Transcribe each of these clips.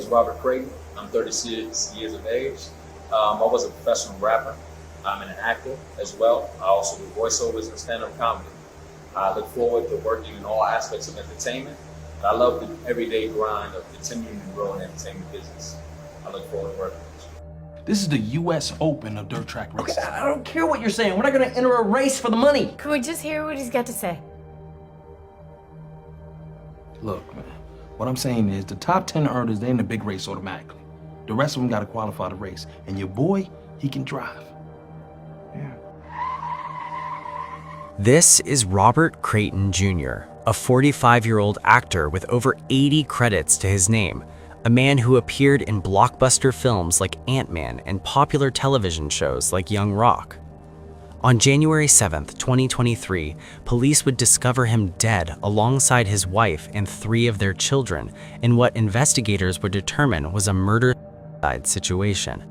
is Robert Creighton. I'm 36 years of age. I was a professional rapper. I'm an actor as well. I also do voiceovers and stand-up comedy. I look forward to working in all aspects of entertainment. I love the everyday grind of continuing to grow in the entertainment business. I look forward to working with you. This is the U.S. Open of dirt track racing. Okay, I don't care what you're saying. We're not gonna enter a race for the money. Can we just hear what he's got to say? Look, man, what I'm saying is the top 10 earners, they're in the big race automatically. The rest of them got to qualify the race. And your boy, he can drive. Yeah. This is Robert Creighton Jr., a 45-year-old actor with over 80 credits to his name, a man who appeared in blockbuster films like Ant-Man and popular television shows like Young Rock. On January 7th, 2023, police would discover him dead alongside his wife and 3 of their children in what investigators would determine was a murder-suicide situation.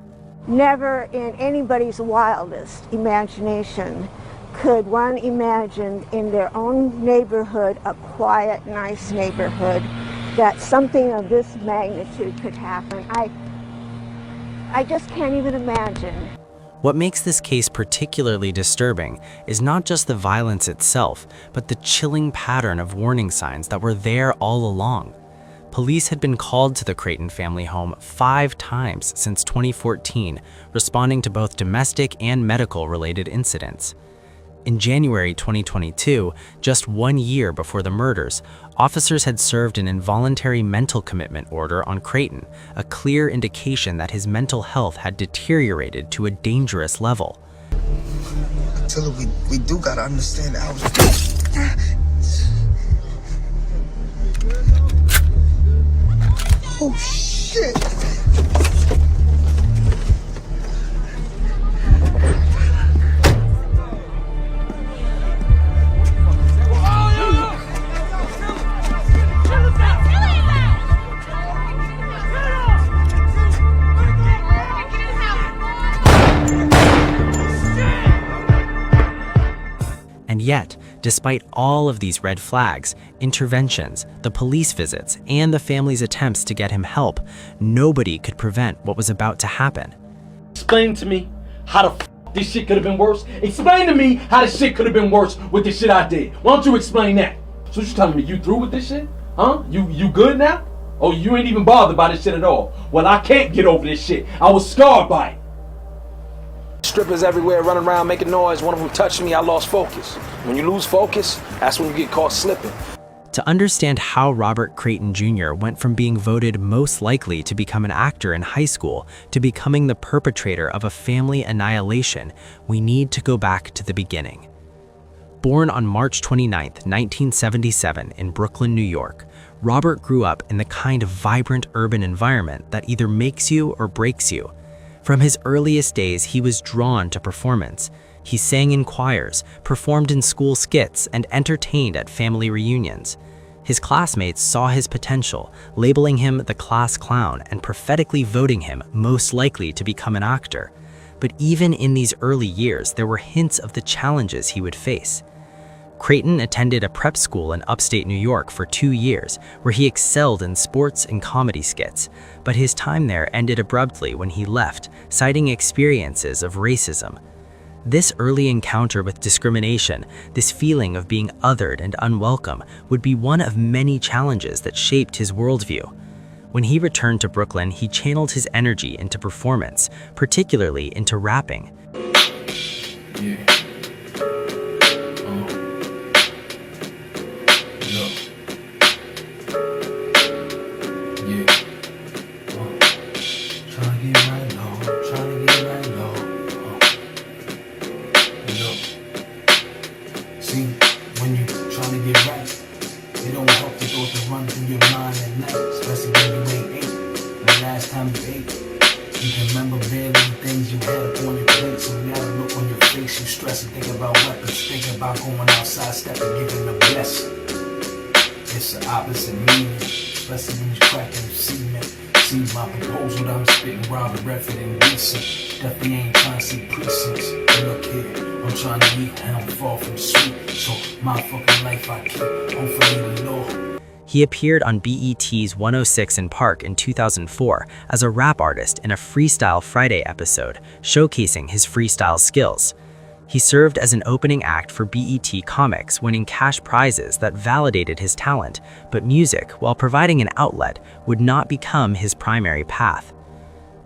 Never in anybody's wildest imagination could one imagine in their own neighborhood, a quiet, nice neighborhood, that something of this magnitude could happen. I just can't even imagine. What makes this case particularly disturbing is not just the violence itself, but the chilling pattern of warning signs that were there all along. Police had been called to the Creighton family home 5 times since 2014, responding to both domestic and medical-related incidents. In January 2022, just 1 year before the murders, officers had served an involuntary mental commitment order on Creighton, a clear indication that his mental health had deteriorated to a dangerous level. Tilla, we do gotta understand that Oh, shit! And yet, despite all of these red flags, interventions, the police visits, and the family's attempts to get him help, nobody could prevent what was about to happen. Explain to me how the this shit could have been worse. Explain to me how this shit could have been worse with the shit I did. Why don't you explain that? So you telling me you through with this shit? Huh? You good now? Oh, you ain't even bothered by this shit at all. Well, I can't get over this shit. I was scarred by it. Strippers everywhere running around making noise. One of them touched me, I lost focus. When you lose focus, that's when you get caught slipping. To understand how Robert Creighton Jr. went from being voted most likely to become an actor in high school to becoming the perpetrator of a family annihilation, we need to go back to the beginning. Born on March 29, 1977 in Brooklyn, New York, Robert grew up in the kind of vibrant urban environment that either makes you or breaks you. From his earliest days, he was drawn to performance. He sang in choirs, performed in school skits, and entertained at family reunions. His classmates saw his potential, labeling him the class clown and prophetically voting him most likely to become an actor. But even in these early years, there were hints of the challenges he would face. Creighton attended a prep school in upstate New York for 2 years, where he excelled in sports and comedy skits, but his time there ended abruptly when he left, citing experiences of racism. This early encounter with discrimination, this feeling of being othered and unwelcome, would be one of many challenges that shaped his worldview. When he returned to Brooklyn, he channeled his energy into performance, particularly into rapping. Yeah. It's the opposite meaning, especially when you cracking the cement. See my proposal that I'm spitting, Robert Redford and decent. Definitely ain't trying to see precincts. Look here, I'm trying to eat and I'm far from sweet. So my fucking life I keep, hopefully the Lord. He appeared on BET's 106 in Park in 2004 as a rap artist in a Freestyle Friday episode, showcasing his freestyle skills. He served as an opening act for BET Comics, winning cash prizes that validated his talent, but music, while providing an outlet, would not become his primary path.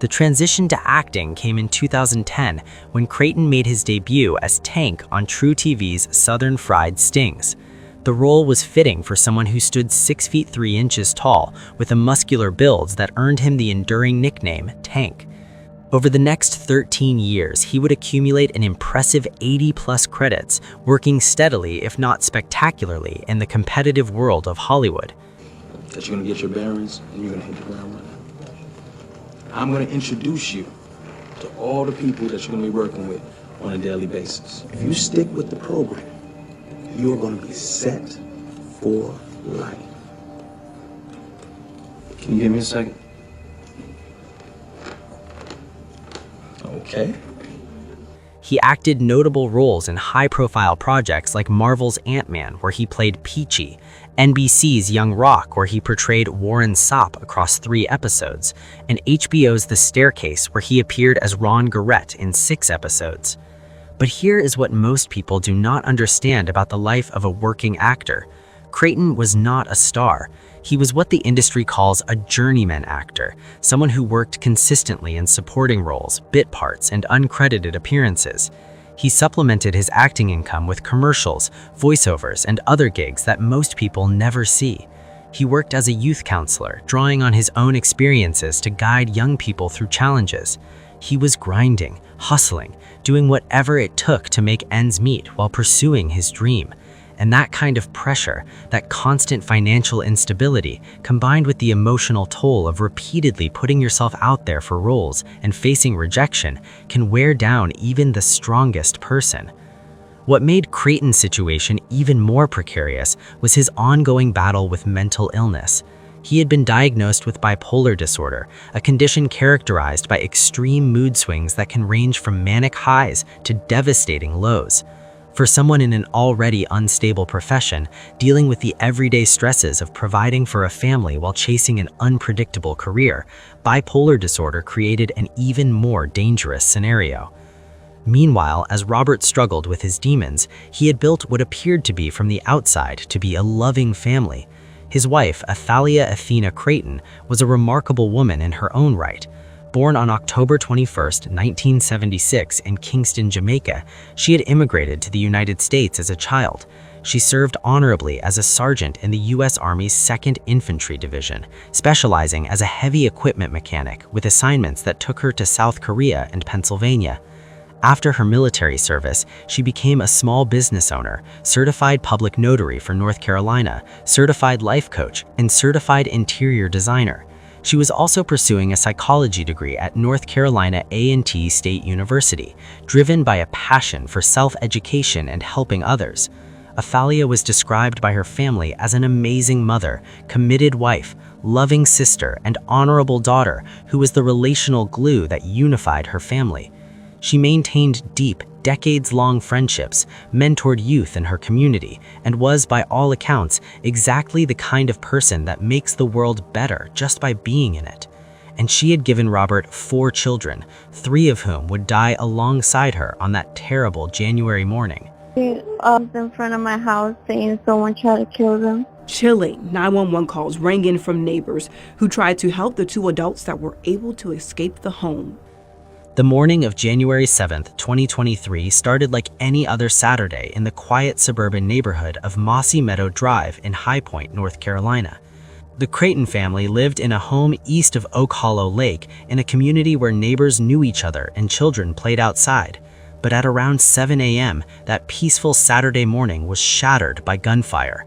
The transition to acting came in 2010 when Creighton made his debut as Tank on True TV's Southern Fried Stings. The role was fitting for someone who stood 6 feet 3 inches tall with a muscular build that earned him the enduring nickname Tank. Over the next 13 years, he would accumulate an impressive 80-plus credits, working steadily, if not spectacularly, in the competitive world of Hollywood. That you're gonna get your bearings and you're gonna hit the ground running. I'm gonna introduce you to all the people that you're gonna be working with on a daily basis. If you stick with the program, you're gonna be set for life. Can you give me a second? Okay. He acted notable roles in high-profile projects like Marvel's Ant-Man, where he played Peachy, NBC's Young Rock, where he portrayed Warren Sapp across 3 episodes, and HBO's The Staircase, where he appeared as Ron Garrett in 6 episodes. But here is what most people do not understand about the life of a working actor. Creighton was not a star. He was what the industry calls a journeyman actor, someone who worked consistently in supporting roles, bit parts, and uncredited appearances. He supplemented his acting income with commercials, voiceovers, and other gigs that most people never see. He worked as a youth counselor, drawing on his own experiences to guide young people through challenges. He was grinding, hustling, doing whatever it took to make ends meet while pursuing his dream. And that kind of pressure, that constant financial instability, combined with the emotional toll of repeatedly putting yourself out there for roles and facing rejection, can wear down even the strongest person. What made Creighton's situation even more precarious was his ongoing battle with mental illness. He had been diagnosed with bipolar disorder, a condition characterized by extreme mood swings that can range from manic highs to devastating lows. For someone in an already unstable profession, dealing with the everyday stresses of providing for a family while chasing an unpredictable career, bipolar disorder created an even more dangerous scenario. Meanwhile, as Robert struggled with his demons, he had built what appeared to be from the outside to be a loving family. His wife, Athalia Athena Creighton, was a remarkable woman in her own right. Born on October 21, 1976 in Kingston, Jamaica, she had immigrated to the United States as a child. She served honorably as a sergeant in the U.S. Army's 2nd Infantry Division, specializing as a heavy equipment mechanic with assignments that took her to South Korea and Pennsylvania. After her military service, she became a small business owner, certified public notary for North Carolina, certified life coach, and certified interior designer. She was also pursuing a psychology degree at North Carolina A&T State University, driven by a passion for self-education and helping others. Athalia was described by her family as an amazing mother, committed wife, loving sister, and honorable daughter who was the relational glue that unified her family. She maintained deep, decades-long friendships, mentored youth in her community, and was, by all accounts, exactly the kind of person that makes the world better just by being in it. And she had given Robert 4 children, 3 of whom would die alongside her on that terrible January morning. He was in front of my house saying someone tried to kill them. Chilling 911 calls rang in from neighbors who tried to help the 2 adults that were able to escape the home. The morning of January 7, 2023 started like any other Saturday in the quiet suburban neighborhood of Mossy Meadow Drive in High Point, North Carolina. The Creighton family lived in a home east of Oak Hollow Lake in a community where neighbors knew each other and children played outside. But at around 7 a.m., that peaceful Saturday morning was shattered by gunfire.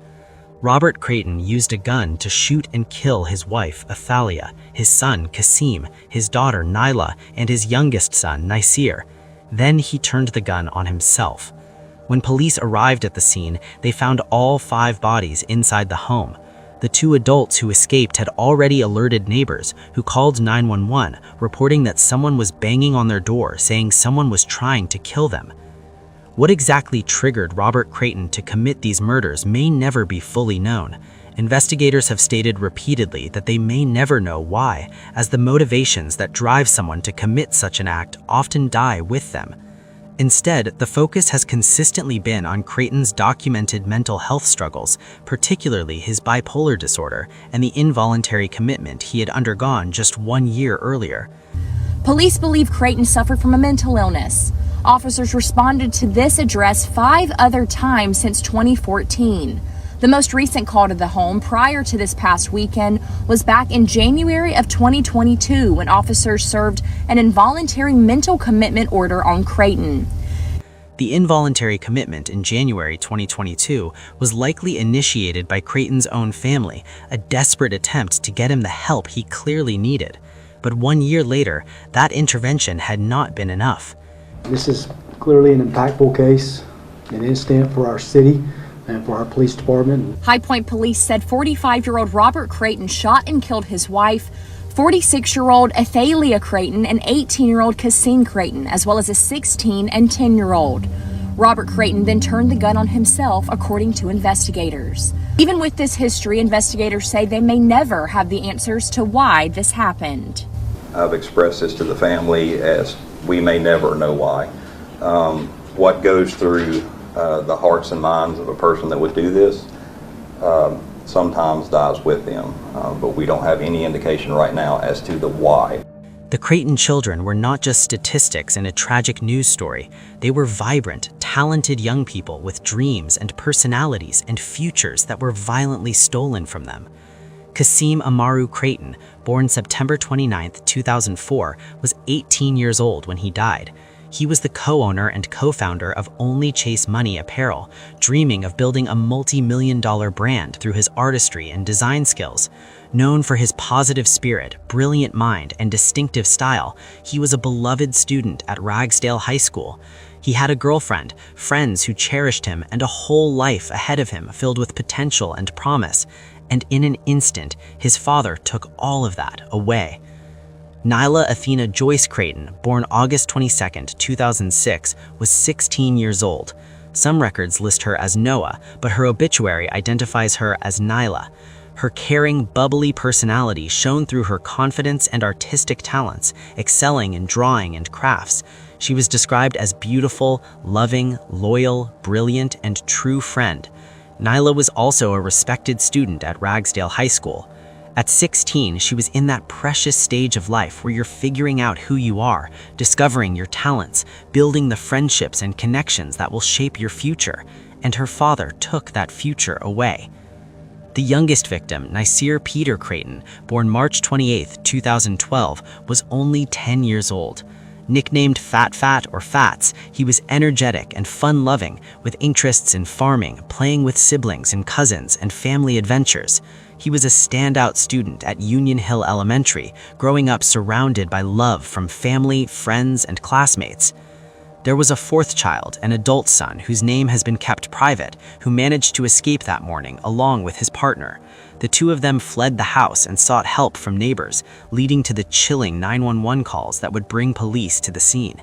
Robert Creighton used a gun to shoot and kill his wife, Athalia, his son, Kasim, his daughter, Nyla, and his youngest son, Nasir. Then he turned the gun on himself. When police arrived at the scene, they found all 5 bodies inside the home. The 2 adults who escaped had already alerted neighbors, who called 911, reporting that someone was banging on their door, saying someone was trying to kill them. What exactly triggered Robert Creighton to commit these murders may never be fully known, Investigators have stated repeatedly that they may never know why, as the motivations that drive someone to commit such an act often die with them. Instead, the focus has consistently been on Creighton's documented mental health struggles, particularly his bipolar disorder and the involuntary commitment he had undergone just 1 year earlier. Police believe Creighton suffered from a mental illness. Officers responded to this address 5 other times since 2014. The most recent call to the home prior to this past weekend was back in January of 2022 when officers served an involuntary mental commitment order on Creighton. The involuntary commitment in January 2022 was likely initiated by Creighton's own family, a desperate attempt to get him the help he clearly needed. But 1 year later, that intervention had not been enough. This is clearly an impactful case, an incident for our city and for our police department. High Point Police said 45-year-old Robert Creighton shot and killed his wife, 46-year-old Athalia Creighton, and 18-year-old Cassine Creighton, as well as a 16 and 10-year-old. Robert Creighton then turned the gun on himself, according to investigators. Even with this history, investigators say they may never have the answers to why this happened. I've expressed this to the family as we may never know why. What goes through the hearts and minds of a person that would do this sometimes dies with them, but we don't have any indication right now as to the why. The Creighton children were not just statistics in a tragic news story. They were vibrant, talented young people with dreams and personalities and futures that were violently stolen from them. Kasim Amaru Creighton, born September 29, 2004, was 18 years old when he died. He was the co-owner and co-founder of Only Chase Money Apparel, dreaming of building a multi-million-dollar brand through his artistry and design skills. Known for his positive spirit, brilliant mind, and distinctive style, he was a beloved student at Ragsdale High School. He had a girlfriend, friends who cherished him, and a whole life ahead of him filled with potential and promise. And in an instant, his father took all of that away. Nyla Athena Joyce Creighton, born August 22, 2006, was 16 years old. Some records list her as Noah, but her obituary identifies her as Nyla. Her caring, bubbly personality shone through her confidence and artistic talents, excelling in drawing and crafts. She was described as beautiful, loving, loyal, brilliant, and true friend. Nyla was also a respected student at Ragsdale High School. At 16, she was in that precious stage of life where you're figuring out who you are, discovering your talents, building the friendships and connections that will shape your future, and her father took that future away. The youngest victim, Nasir Peter Creighton, born March 28, 2012, was only 10 years old. Nicknamed Fat Fat or Fats, he was energetic and fun-loving, with interests in farming, playing with siblings and cousins, and family adventures. He was a standout student at Union Hill Elementary, growing up surrounded by love from family, friends, and classmates. There was a fourth child, an adult son, whose name has been kept private, who managed to escape that morning along with his partner. The two of them fled the house and sought help from neighbors, leading to the chilling 911 calls that would bring police to the scene.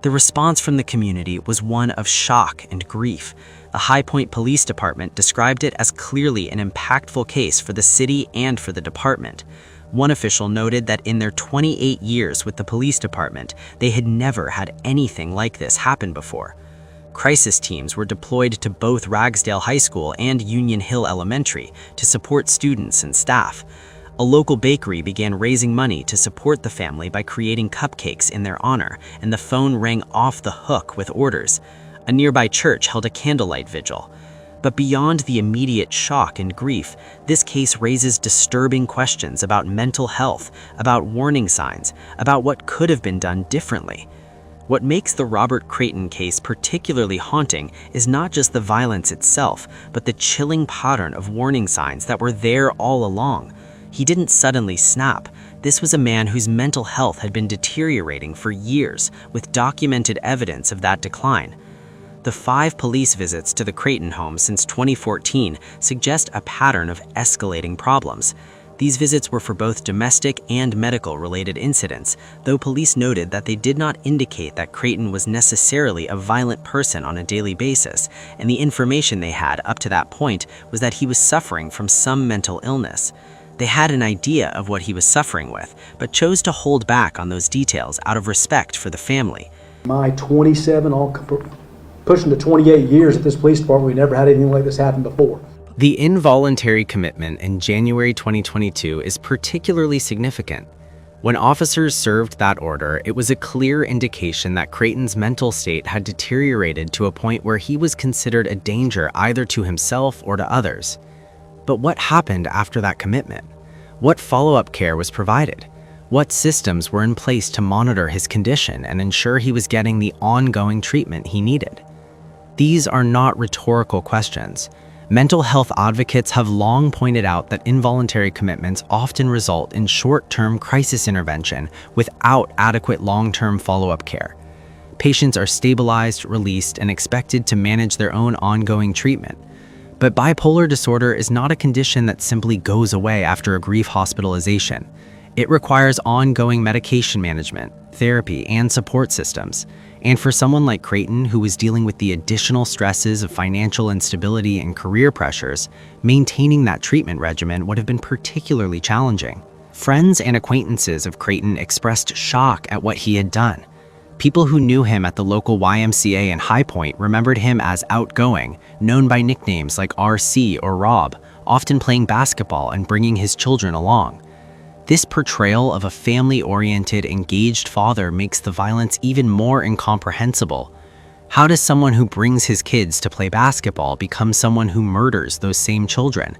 The response from the community was one of shock and grief. The High Point Police Department described it as clearly an impactful case for the city and for the department. One official noted that in their 28 years with the police department, they had never had anything like this happen before. Crisis teams were deployed to both Ragsdale High School and Union Hill Elementary to support students and staff. A local bakery began raising money to support the family by creating cupcakes in their honor, and the phone rang off the hook with orders. A nearby church held a candlelight vigil. But beyond the immediate shock and grief, this case raises disturbing questions about mental health, about warning signs, about what could have been done differently. What makes the Robert Creighton case particularly haunting is not just the violence itself, but the chilling pattern of warning signs that were there all along. He didn't suddenly snap. This was a man whose mental health had been deteriorating for years, with documented evidence of that decline. The 5 police visits to the Creighton home since 2014 suggest a pattern of escalating problems. These visits were for both domestic and medical-related incidents, though police noted that they did not indicate that Creighton was necessarily a violent person on a daily basis, and the information they had up to that point was that he was suffering from some mental illness. They had an idea of what he was suffering with, but chose to hold back on those details out of respect for the family. My 27, pushing to 28 years at this police department, we never had anything like this happen before. The involuntary commitment in January 2022 is particularly significant. When officers served that order, it was a clear indication that Creighton's mental state had deteriorated to a point where he was considered a danger either to himself or to others. But what happened after that commitment? What follow-up care was provided? What systems were in place to monitor his condition and ensure he was getting the ongoing treatment he needed? These are not rhetorical questions. Mental health advocates have long pointed out that involuntary commitments often result in short-term crisis intervention without adequate long-term follow-up care. Patients are stabilized, released, and expected to manage their own ongoing treatment. But bipolar disorder is not a condition that simply goes away after a brief hospitalization. It requires ongoing medication management, therapy, and support systems. And for someone like Creighton, who was dealing with the additional stresses of financial instability and career pressures, maintaining that treatment regimen would have been particularly challenging. Friends and acquaintances of Creighton expressed shock at what he had done. People who knew him at the local YMCA in High Point remembered him as outgoing, known by nicknames like RC or Rob, often playing basketball and bringing his children along. This portrayal of a family-oriented, engaged father makes the violence even more incomprehensible. How does someone who brings his kids to play basketball become someone who murders those same children?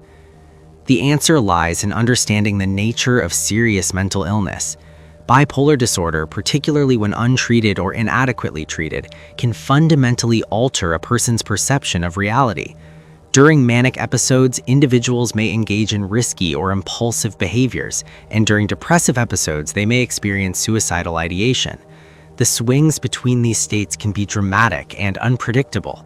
The answer lies in understanding the nature of serious mental illness. Bipolar disorder, particularly when untreated or inadequately treated, can fundamentally alter a person's perception of reality. During manic episodes, individuals may engage in risky or impulsive behaviors, and during depressive episodes, they may experience suicidal ideation. The swings between these states can be dramatic and unpredictable.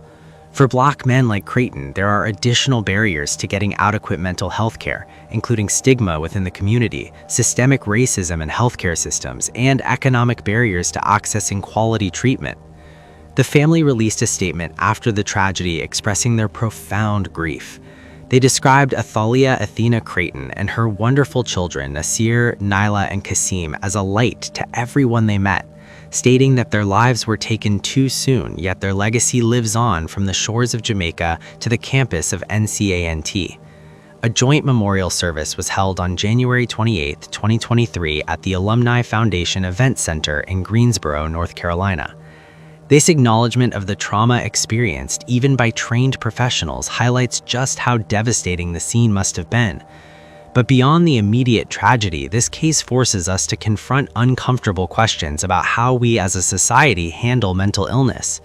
For Black men like Creighton, there are additional barriers to getting adequate mental health care, including stigma within the community, systemic racism in healthcare systems, and economic barriers to accessing quality treatment. The family released a statement after the tragedy expressing their profound grief. They described Athalia Athena Creighton and her wonderful children, Nasir, Nyla, and Kasim, as a light to everyone they met, stating that their lives were taken too soon, yet their legacy lives on from the shores of Jamaica to the campus of NCANT. A joint memorial service was held on January 28, 2023 at the Alumni Foundation Event Center in Greensboro, North Carolina. This acknowledgement of the trauma experienced, even by trained professionals, highlights just how devastating the scene must have been. But beyond the immediate tragedy, this case forces us to confront uncomfortable questions about how we as a society handle mental illness.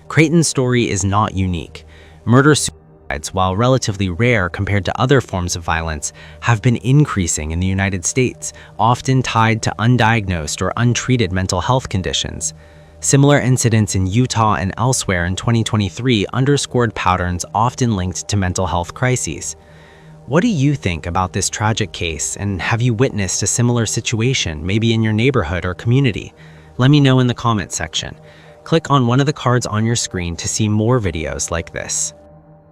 Creighton's story is not unique. Murder-suicides, while relatively rare compared to other forms of violence, have been increasing in the United States, often tied to undiagnosed or untreated mental health conditions. Similar incidents in Utah and elsewhere in 2023 underscored patterns often linked to mental health crises. What do you think about this tragic case, and have you witnessed a similar situation, maybe in your neighborhood or community? Let me know in the comments section. Click on one of the cards on your screen to see more videos like this.